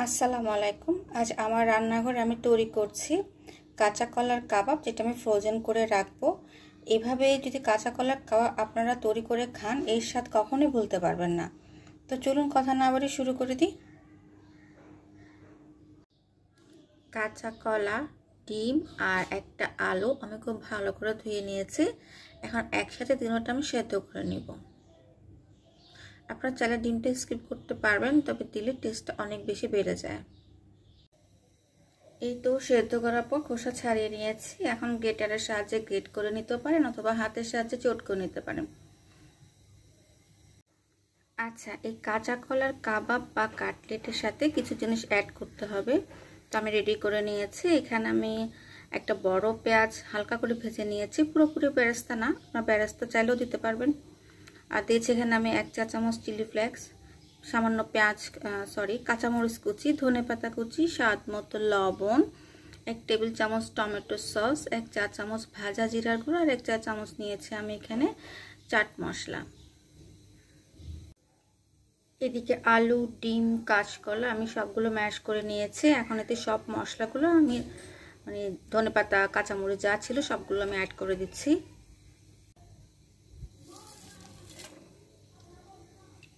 আসসালামু আলাইকুম। আজ আমার রান্নাঘরে আমি তৈরি করছি কাঁচা কলার কাবাব, যেটা আমি ফ্রোজেন করে রাখবো। এভাবে যদি কাঁচা কলার কাবাব আপনারা তৈরি করে খান, এর স্বাদ কখনোই ভুলতে পারবেন না। তো চলুন কথা না বাড়িয়ে শুরু করে দিই। কাঁচা কলা, ডিম আর একটা আলু আমি খুব ভালো করে ধুয়ে নিয়েছি। এখন একসাথে তিনটা আমি সেদ্ধ করে নিব। আপনারা চাইলে ডিমটা স্কিপ করতে পারবেন, তবে দিলে টেস্টটা অনেক বেশি বেড়ে যায়। এই তো সেদ্ধ করার পর খোসা ছাড়িয়ে নিয়েছি। এখন গ্রেটারের সাহায্যে গ্রেট করে নিতে পারেন অথবা হাতের সাহায্যে চট করে নিতে পারেন। আচ্ছা, এই কাঁচা কলার কাবাব বা কাটলেটের সাথে কিছু জিনিস অ্যাড করতে হবে। তো আমি রেডি করে নিয়েছি। এখানে আমি একটা বড় পেঁয়াজ হালকা করে ভেজে নিয়েছি, পুরোপুরি বেরেস্তা না, আপনারা বেরেস্তা চাইলেও দিতে পারবেন। আর দিয়েছি এখানে আমি 1 চা চামচ চিলি ফ্লেক্স, সামান্য কাঁচামরিচ কুচি, ধনেপাতা কুচি, স্বাদ মতো লবণ, 1 টেবিল চামচ টমেটো সস, 1 চা চামচ ভাজা জিরার গুঁড়ো আর 1 চা চামচ নিয়েছি আমি এখানে চাট মশলা। এদিকে আলু, ডিম, কাঁচকলা আমি সবগুলো ম্যাশ করে নিয়েছি। এখন এতে সব মশলাগুলো আমি ধনেপাতা, কাঁচামরিচ যা ছিল সবগুলো আমি অ্যাড করে দিচ্ছি।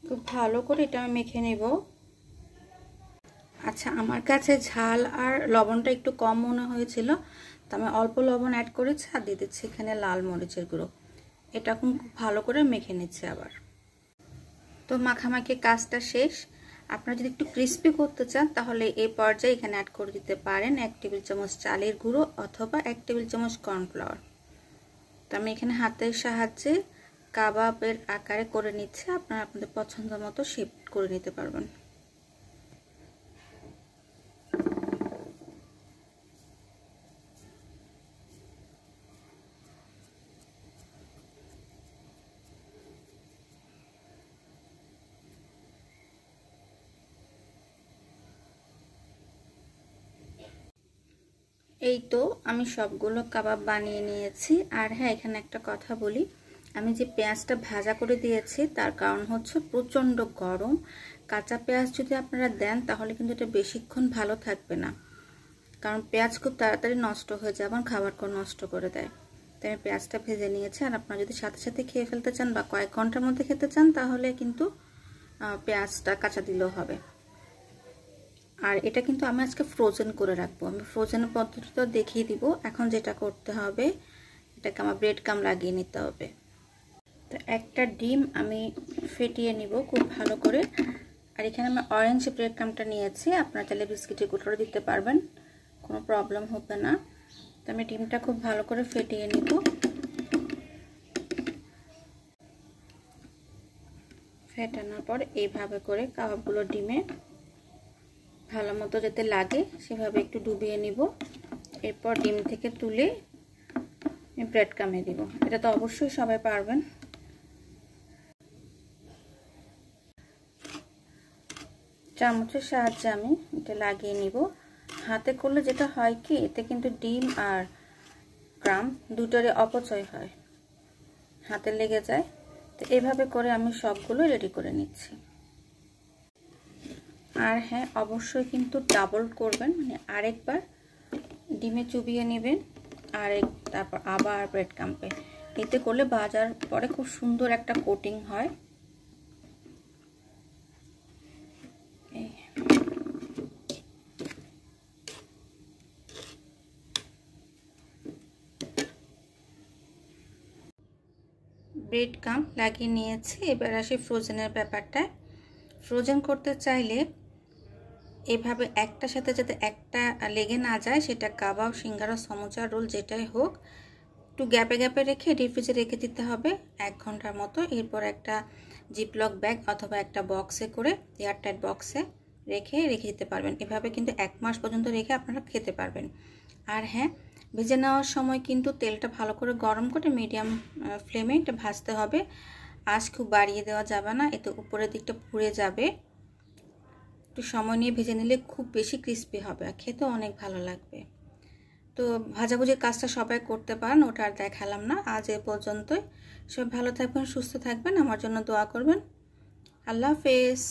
খুব ভালো করে এটা আমি মেখে নেব। আচ্ছা, আমার কাছে ঝাল আর লবণটা একটু কম মনে হয়েছিল, তো আমি অল্প লবণ অ্যাড করেছি আর দিয়ে দিচ্ছি এখানে লাল মরিচের গুঁড়ো। এটা খুব ভালো করে মেখে নিচ্ছে আবার। তো মাখামাখি কাজটা শেষ। আপনারা যদি একটু ক্রিস্পি করতে চান তাহলে এই পর্যায়ে এখানে অ্যাড করে দিতে পারেন 1 টেবিল চামচ চালের গুঁড়ো অথবা 1 টেবিল চামচ কর্নফ্লাওয়ার। তো আমি এখানে হাতের সাহায্যে কাবাবের আকারে করে নিচ্ছি। আপনারা আপনাদের পছন্দ মতো শেপ করে নিতে পারবেন। এই তো আমি সবগুলো কাবাব বানিয়ে নিয়েছি। আর হ্যাঁ, এখানে একটা কথা বলি, আমি যে পেঁয়াজটা ভাজা করে দিয়েছি তার কারণ হচ্ছে প্রচণ্ড গরম। কাঁচা পেঁয়াজ যদি আপনারা দেন তাহলে কিন্তু এটা বেশিক্ষণ ভালো থাকবে না, কারণ পেঁয়াজ খুব তাড়াতাড়ি নষ্ট হয়ে যায় এবং খাবার নষ্ট করে দেয়। তাই আমি পেঁয়াজটা ভেজে নিয়েছি। আর আপনারা যদি সাথে সাথে খেয়ে ফেলতে চান বা কয়েক ঘন্টার মধ্যে খেতে চান তাহলে কিন্তু পেঁয়াজটা কাঁচা দিলেও হবে। আর এটা কিন্তু আমি আজকে ফ্রোজেন করে রাখবো। আমি ফ্রোজেনের পদ্ধতিটা দেখিয়ে দিব। এখন যেটা করতে হবে, এটাকে আমার ব্রেড ক্রাম্ব লাগিয়ে নিতে হবে। তো একটা ডিম আমি ফেটিয়ে নিব খুব ভালো করে। আর এখানে আমি অরেঞ্জ ব্রেড ক্রাম্বটা নিয়েছি, আপনারা চাইলে বিস্কিটের গুঁড়ো দিতে পারবেন, কোনো প্রবলেম হবে না। তো আমি ডিমটা খুব ভালো করে ফেটিয়ে নিব। ফেটানোর পর এইভাবে করে কাবাবগুলো ডিমে ভালো মতো যাতে লাগে সেভাবে একটু ডুবিয়ে নিব। এরপর ডিম থেকে তুলে ব্রেড ক্রাম্বে দিব। এটা তো অবশ্যই সবাই পারবেন। চামচের সাহায্যে আমি এটা লাগিয়ে নিব। হাতে করলে যেটা হয় কি, এতে কিন্তু ডিম আর ক্রাম্ব দুটোরই অপচয় হয়, হাতে লেগে যায়। তো এভাবে করে আমি সবগুলো রেডি করে নিচ্ছি। আর হ্যাঁ, অবশ্যই কিন্তু ডাবল করবেন, আরেকবার ডিমে চুবিয়ে নেবেন তারপর আবার ব্রেড ক্রাম্বে। এতে করলে ভাজার পরে খুব সুন্দর একটা কোটিং হয়। ব্রেড ক্রাম্ব লাগিয়ে নিয়েছি। এবার আসি ফ্রোজেনের ব্যাপারটা। ফ্রোজেন করতে চাইলে এভাবে একটার সাথে যাতে একটা লেগে না যায়, সেটা কাবাব, সিঙ্গারা, সমোসা, রোল যেটাই হোক, একটু গ্যাপে গ্যাপে রেখে ডিপ ফ্রিজে রেখে দিতে হবে 1 ঘন্টার মতো। এরপর একটা জিপলক ব্যাগ অথবা একটা বক্সে করে, এয়ারটাইট বক্সে রেখে দিতে পারবেন। এভাবে কিন্তু 1 মাস পর্যন্ত রেখে আপনারা খেতে পারবেন। আর হ্যাঁ, ভেজে নেওয়ার সময় কিন্তু তেলটা ভালো করে গরম করে মিডিয়াম ফ্লেমে এটা ভাজতে হবে। আঁচ খুব বাড়িয়ে দেওয়া যাবে না, এতে উপরের দিকটা পুড়ে যাবে। একটু সময় নিয়ে ভেজে নিলে খুব বেশি ক্রিস্পি হবে আর খেতে অনেক ভালো লাগবে। তো ভাজাভুজির কাজটা সবাই করতে পারেন, ওটা আর দেখালাম না। আজ এ পর্যন্তই। সবাই ভালো থাকবেন, সুস্থ থাকবেন, আমার জন্য দোয়া করবেন। আল্লাহ হাফেজ।